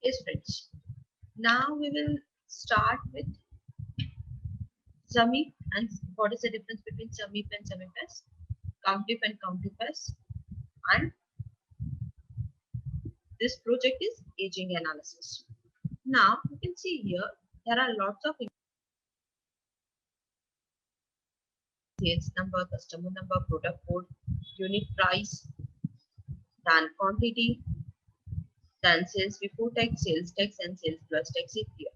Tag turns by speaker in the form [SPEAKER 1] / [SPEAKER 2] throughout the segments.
[SPEAKER 1] Yes, friends. Now we will start with SUMIP and what is the difference between SUMIP and SUMIP-S, COUNTIF and COUNTIF-S, and this project is aging analysis. Now you can see here there are lots of sales number, customer number, product code, unit price, then quantity, then sales before tax, sales tax, and sales plus tax is here.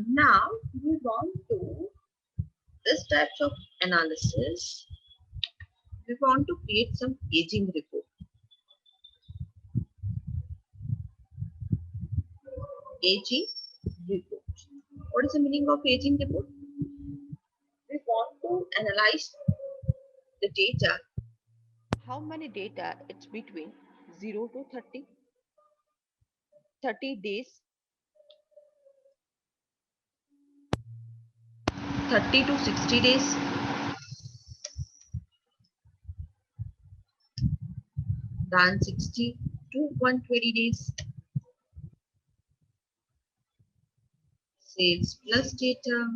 [SPEAKER 1] Now we want to this types of analysis. We want to create some aging report. Aging report. What is the meaning of aging report? We want to analyze the data. How many data it's between 0 to 30, 30 days, 30 to 60 days, then 60 to 120 days, sales plus data,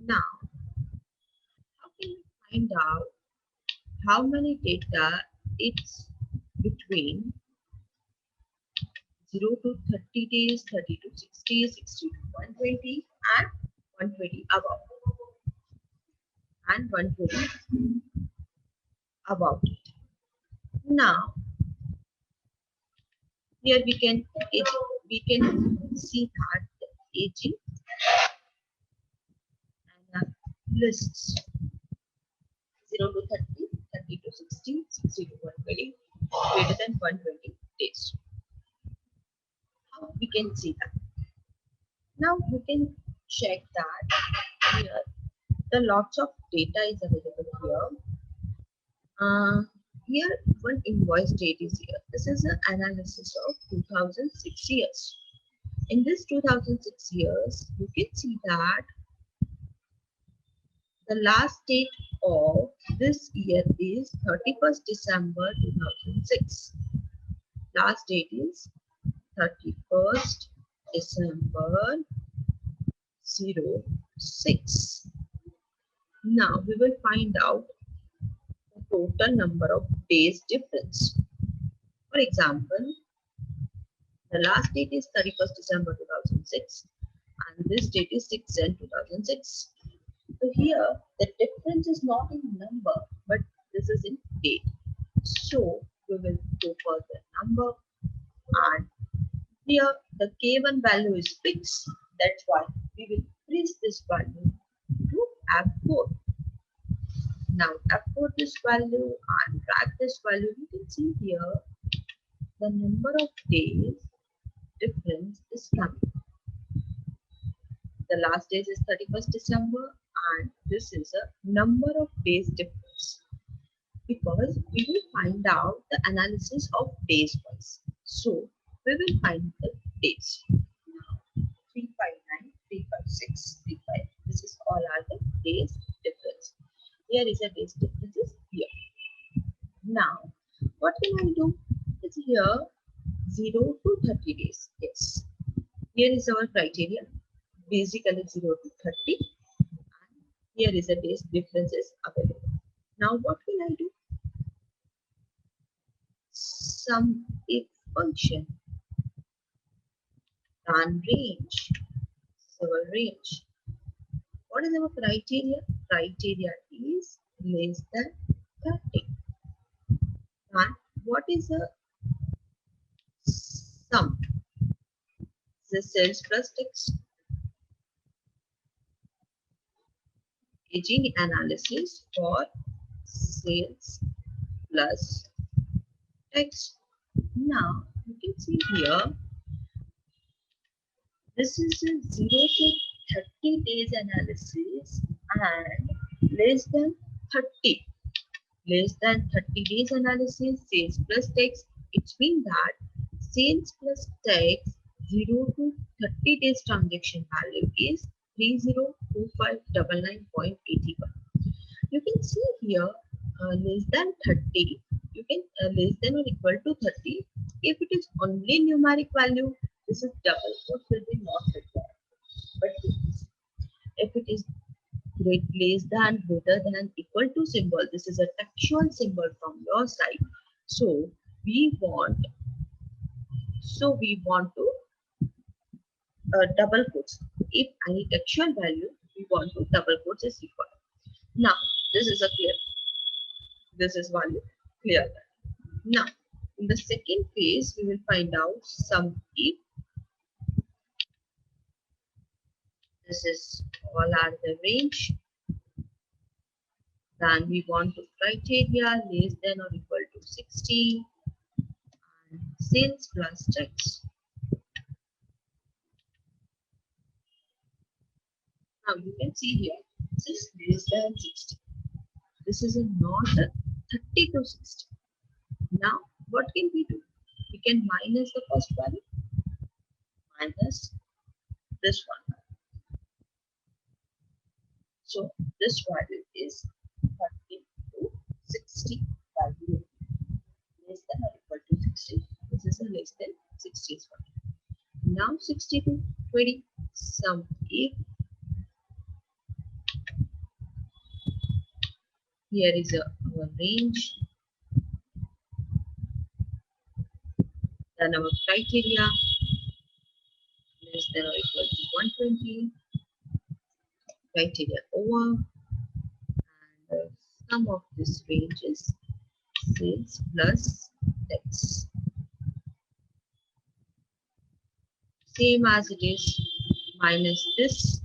[SPEAKER 1] now how can we find out how many data it's between 0 to 30 days, 30 to 60, 60 to 120, and 120 above, and 120 about it. Now, here we can see that the aging and lists 0 to 30, 30 to 60, 60 to 120, greater than 120 days. How we can see that? Now we can check that here the lots of data is available here. Here one invoice date is here. This is an analysis of 2006 years. In this 2006 years, you can see that the last date of this year is 31st December 2006. Last date is 31st December 06. Now we will find out the total number of days difference. For example, the last date is 31st December 2006 and this date is 6 Jan 2006. So here the difference is not in number but this is in date. So we will go for the number and here the K1 value is fixed. That's why we will increase this value to F4. Now F4 this value and drag this value. You can see here the number of days difference is coming. The last day is 31st December and this is a number of days difference because we will find out the analysis of days wise. So we will find the days. Now 359, 356, 35. This is all are the days difference. Here is a days difference is here. Now what can I do? It's here 0 to 30 days. Yes. Here is our criteria. Basically 0 to 30. And here is a days difference is available. Now what will I do? Sum if function. Then range. So our range. What is our criteria? Criteria is less than 30. And what is the sum? The sales plus tax. Aging analysis for sales plus tax. Now you can see here this is a 0 to 30 days analysis and less than 30. Less than 30 days analysis, sales plus tax. It means that sales plus tax 0 to 30 days transaction value is 302599.81. You can see here less than 30. You can less than or equal to 30. If it is only numeric value, this is double quotes will be not required. But if it is less than, greater than, equal to symbol, this is a textual symbol from your side. So we want to double quotes. If any textual value, we want to double quotes is required. Now this is a clear. This is value clear. Now in the second phase, we will find out some if. This is all are the range. Then we want to criteria less than or equal to 60 and sales plus tax. Now you can see here this is less than 60. This is not a 30 to 60. Now what can we do? We can minus the first value minus this one. So this value is 30 to 60 value less than or equal to 60. This is a less than 60 is value. Now 60 to 20. Some if here is our range. Then our criteria less than or equal to 120. Criteria over. And sum of this range is sales plus tax. Same as it is minus this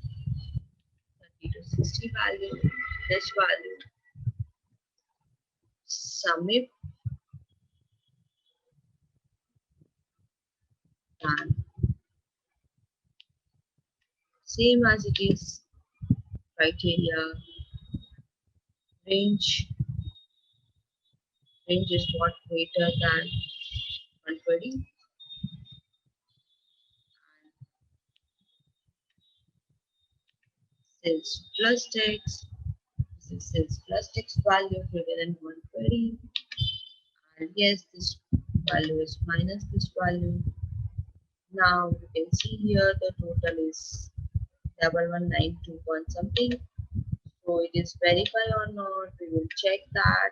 [SPEAKER 1] 30 to 60 value, this value, sum if, and same as it is criteria range. Range is what greater than 120. Sales plus tax. This is sales plus tax value greater than 120. And yes, this value is minus this value. Now you can see here the total is 11921 something. So it is verified or not. We will check that.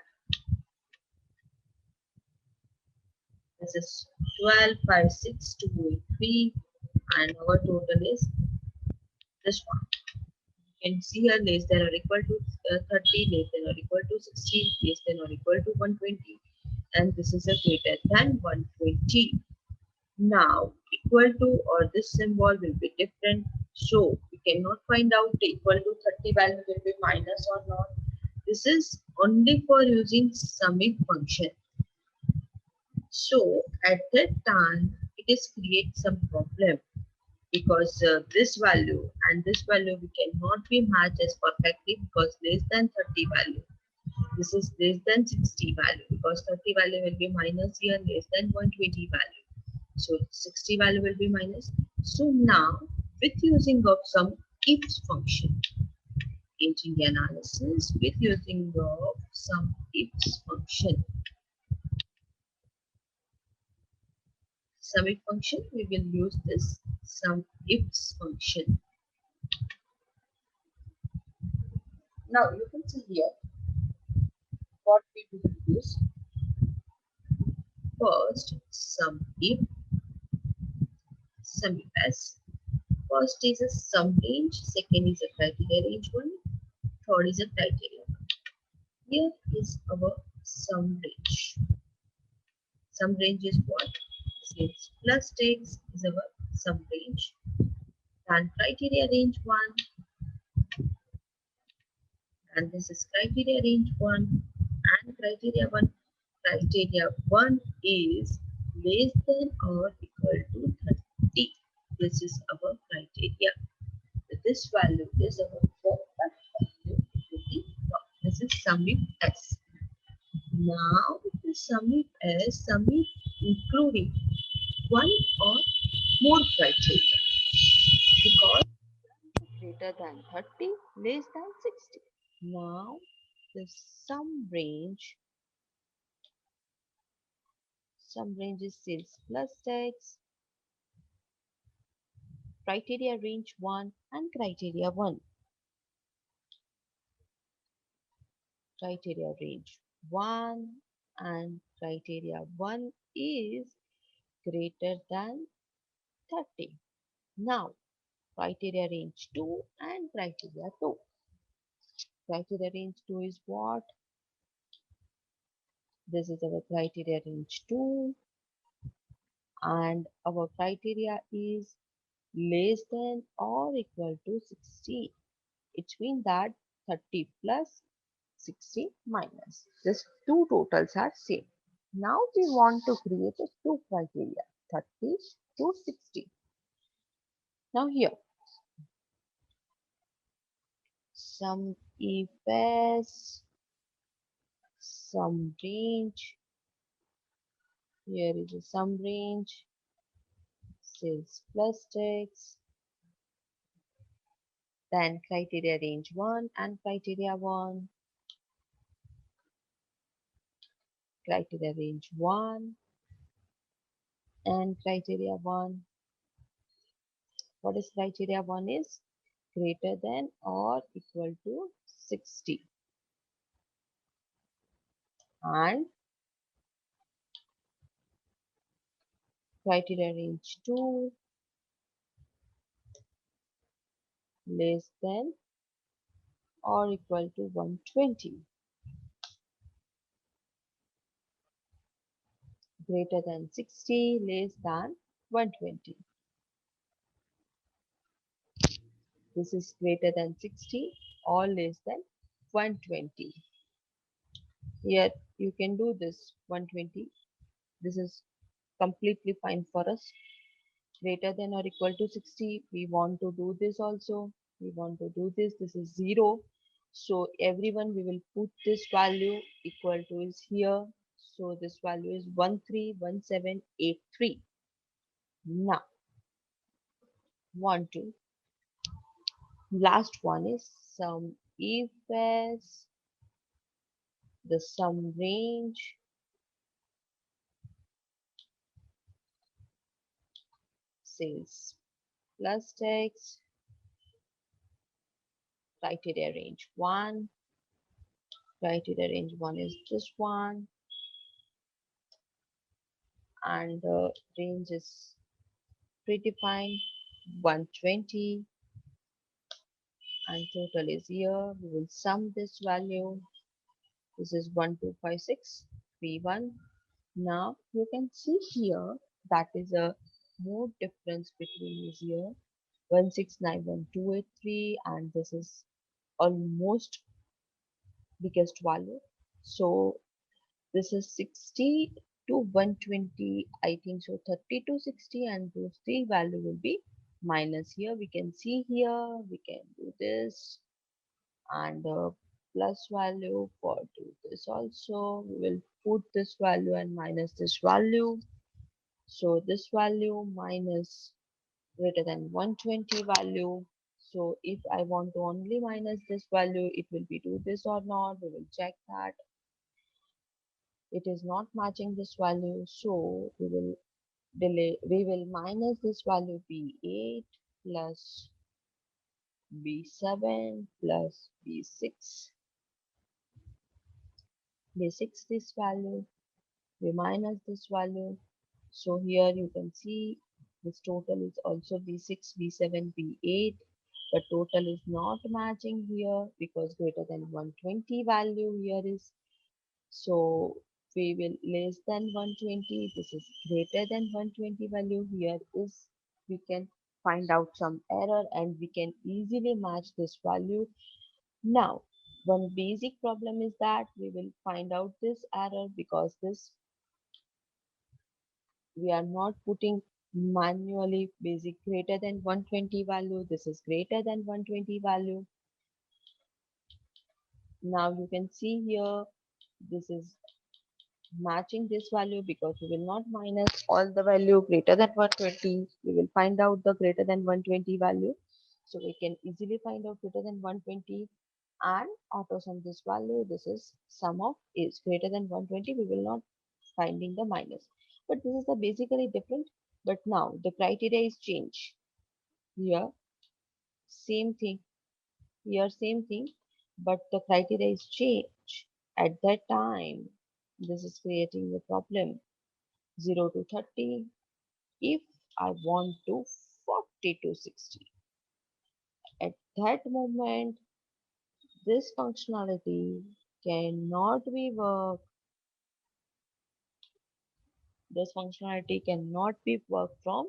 [SPEAKER 1] This is 12,56283 and our total is this one. You can see here less than or equal to 30, less than or equal to 60, less than or equal to 120, and this is a greater than 120. Now equal to or this symbol will be different, so we cannot find out the equal to 30 value will be minus or not. This is only for using summing function. So at that time it is create some problem because this value and this value we cannot be matched as perfectly because less than 30 value. This is less than 60 value because 30 value will be minus here, less than 120 value. So 60 value will be minus. So now with using of some if function, aging analysis with using of some if function. Sum if function, we will use this sum ifs function. Now you can see here what we will use. First, sum if s. First is a sum range, second is a criteria range 1, third is a criteria 1. Here is our sum range. Sum range is what? Sales plus tax is our sum range. Then criteria range 1, and this is criteria range 1 and criteria 1. Criteria 1 is less than or equal to 30. This is our criteria. This value is our perfect value. This is sum if s. Now the sum if s, sum if including one or more criteria, because greater than 30, less than 60. Now the sum range is sales plus tax, criteria range 1 and criteria 1. Criteria range 1 and criteria 1 is greater than 30. Now criteria range 2 and criteria 2. Criteria range 2 is what? This is our criteria range 2 and our criteria is less than or equal to 60. It means that 30 plus 60 minus. These two totals are same. Now we want to create a two criteria 30 to 60. Now here sum if sum range. Here is a sum range sales plus tax, then criteria range 1 and criteria 1, criteria range 1 and criteria 1. What is criteria 1 is greater than or equal to 60 and criteria range 2 less than or equal to 120, greater than 60 less than 120. This is greater than 60 or less than 120. Here you can do this 120. This is completely fine for us. Greater than or equal to 60. We want to do this also. We want to do this. This is 0. So everyone we will put this value equal to is here. So this value is 131783. Now want to last one is sum if as the sum range sales plus tax criteria range 1, criteria range 1 is this one and the range is predefined 120 and total is here. We will sum this value. This is 125631. Now you can see here that is a more difference between is here 1691283 and this is almost biggest value. So this is 60 to 120, I think so 30 to 60 and those three value will be minus. Here we can see here we can do this and plus value for do this also. We will put this value and minus this value. So this value minus greater than 120 value. So if I want to only minus this value, it will be do this or not. We will check that. It is not matching this value. So we will minus this value B8 plus B7 plus B6 this value, we minus this value. So here you can see this total is also B6, B7, B8. The total is not matching here because greater than 120 value here is. So we will less than 120. This is greater than 120 value. Here is we can find out some error and we can easily match this value. Now one basic problem is that we will find out this error because this we are not putting manually basic greater than 120 value. This is greater than 120 value. Now you can see here this is matching this value because we will not minus all the value greater than 120. We will find out the greater than 120 value. So we can easily find out greater than 120 and auto sum this value. This is sum of is greater than 120. We will not finding the minus. But this is the basically different. But now the criteria is changed. Here same thing. Here same thing. But the criteria is changed. At that time, this is creating a problem. 0 to 30. If I want to 40 to 60. At that moment, this functionality cannot be worked. This functionality cannot be worked from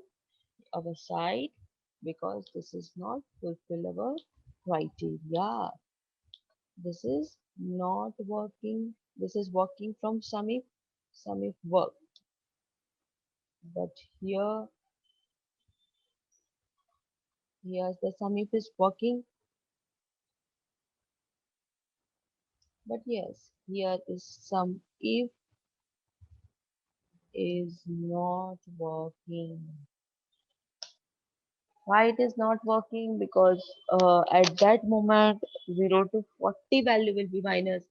[SPEAKER 1] our side because this is not fulfill our criteria. This is not working. This is working from some if work. But here's the some if is working. But yes, here is some if is not working. Why it is not working? Because at that moment 0 to 40 value will be minus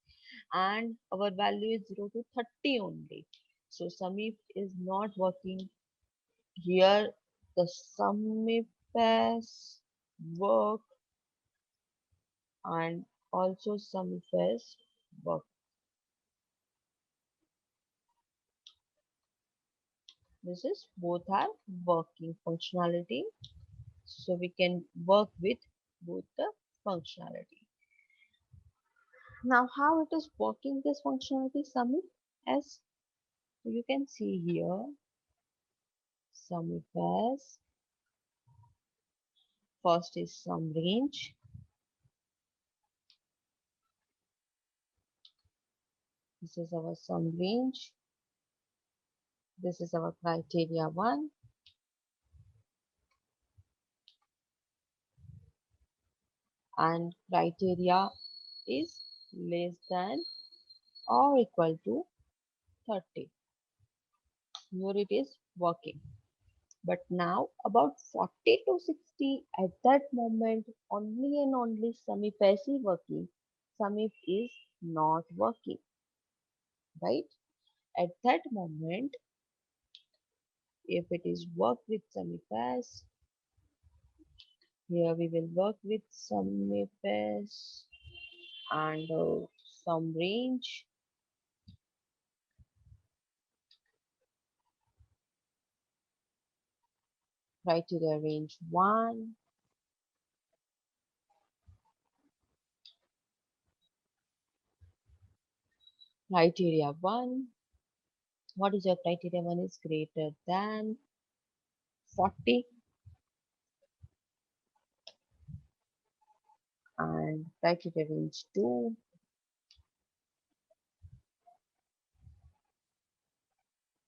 [SPEAKER 1] and our value is 0 to 30 only. So sum if is not working. Here the sum if has work and also sum if has work. This is both are working functionality. So we can work with both the functionality. Now how it is working this functionality sum if as you can see here sum if as first is sum range. This is our sum range. This is our criteria 1 and criteria is less than or equal to 30. Here it is working. But now about 40 to 60 at that moment only and only sum if is working. Sum if is not working. Right? At that moment if it is work with sum if as, here we will work with sum if as and sum range. Criteria range 1. Criteria 1. What is your criteria 1 is greater than 40 and criteria range 2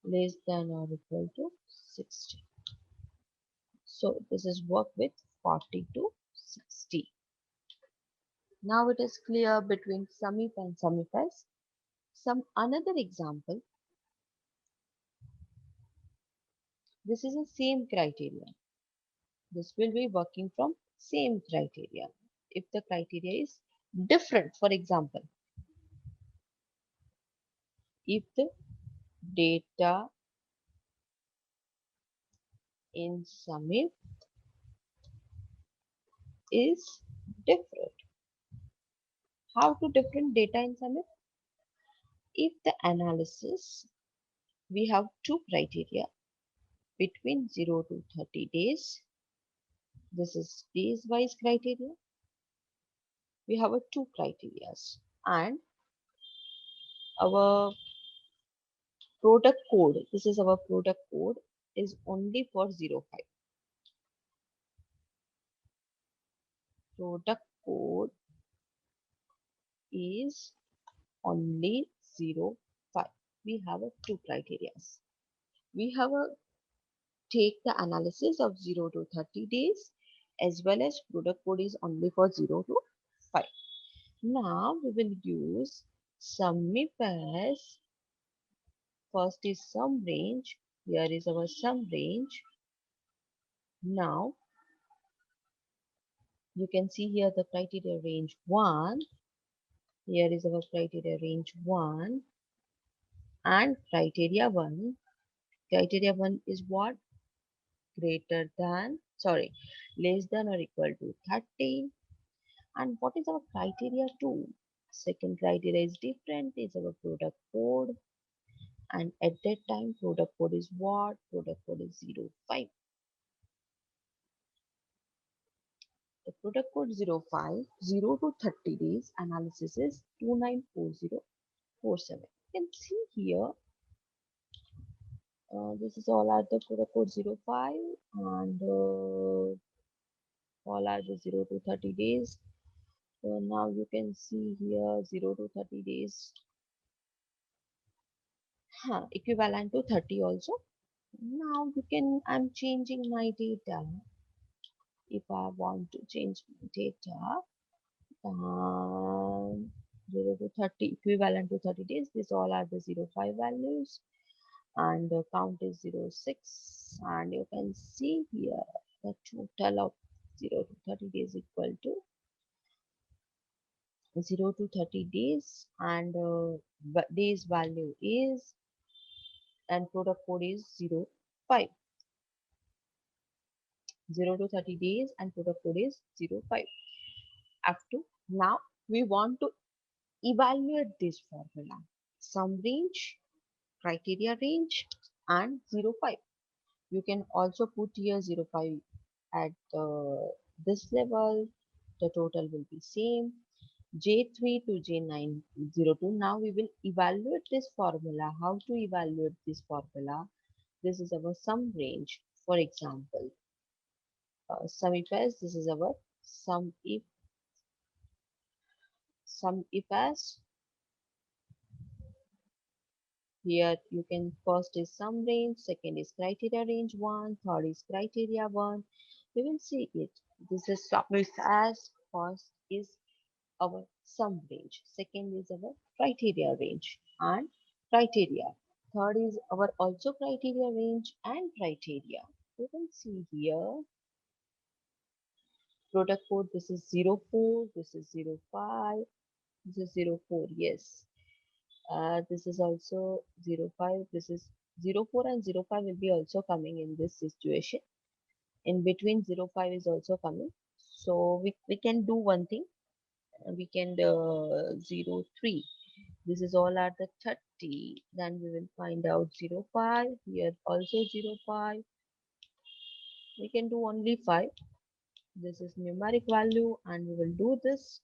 [SPEAKER 1] less than or equal to 60. So this is work with 40 to 60. Now it is clear between sum if and sum if as. Some another example. This is the same criteria. This will be working from same criteria. If the criteria is different, for example, if the data in sum if is different. How to different data in sum if? If the analysis, we have two criteria between 0 to 30 days. This is days wise criteria. We have a two criteria and our product code, this is our product code is only for 05. Product code is only 05. We have a two criteria. We have a take the analysis of 0 to 30 days as well as product code is only for 0 to 5. Now we will use sum if as first is sum range. Here is our sum range. Now You can see here the criteria range 1. Here is our criteria range 1 and criteria 1. Criteria 1 is what? Greater than, sorry, less than or equal to 30. And what is our criteria 2? Second criteria is different, is our product code. And at that time, product code is what? Product code is 05. The product code 05, 0 to 30 days analysis is 294047. You can see here, this is all are the product code 05 and all are the 0 to 30 days. So now you can see here 0 to 30 days, equivalent to 30 also. Now you can, I'm changing my data. If I want to change my data, 0 to 30 equivalent to 30 days, these all are the 05 values and the count is 06, and you can see here the total of 0 to 30 days equal to 0 to 30 days and days value is, and product code is 05. 0 to 30 days and product code is 05. F2. Now we want to evaluate this formula. Sum range, criteria range and 05. You can also put here 05 at this level. The total will be same. J3 to J902. Now we will evaluate this formula. How to evaluate this formula? This is our sum range. For example, sum if as, this is our sum if as. Here you can, first is sum range, second is criteria range 1, third is criteria 1. We will see it. This is sum if as, first is our sum range, second is our criteria range and criteria. Third is our also criteria range and criteria. You can see here product code, this is 04, this is 05, this is 04, yes. This is also 05, this is 04 and 05 will be also coming in this situation. In between 05 is also coming. So we can do one thing. We can 03. This is all at the 30. Then we will find out 05. Here also 05. We can do only 5. This is numeric value and we will do this.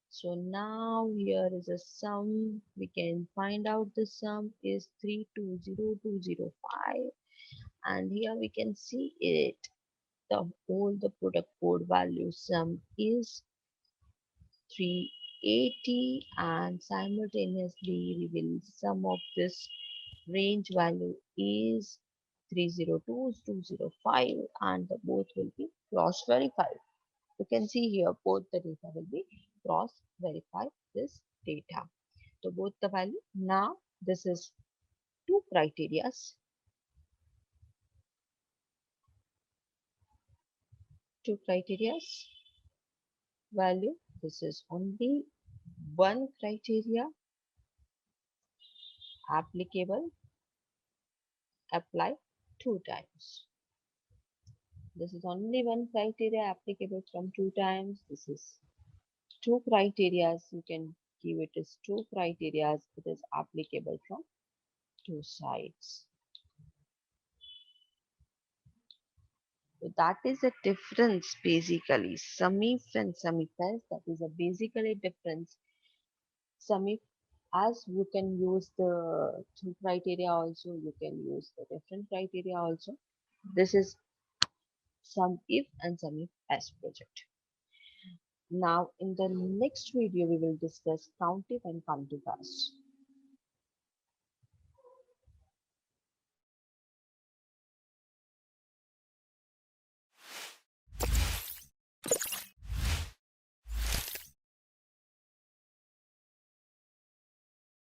[SPEAKER 1] So now here is a sum. We can find out the sum is 320205, and here we can see it. The whole the product code value sum is 380, and simultaneously we will sum of this range value is 302205, and the both will be cross verified. You can see here both the data will be cross verify this data. So both the value. Now this is two criterias. Two criterias value. This is only one criteria applicable, apply two times. This is only one criteria applicable from two times. This is two criterias. You can give it as two criterias. It is applicable from two sides. So that is a difference basically. Sum-if and sum-if-else, that is a basically difference. Sum-if, as you can use the two criteria also, you can use the different criteria also. This is sum-if and sum-if-else project. Now in the next video we will discuss COUNTIF and COUNTIF-as.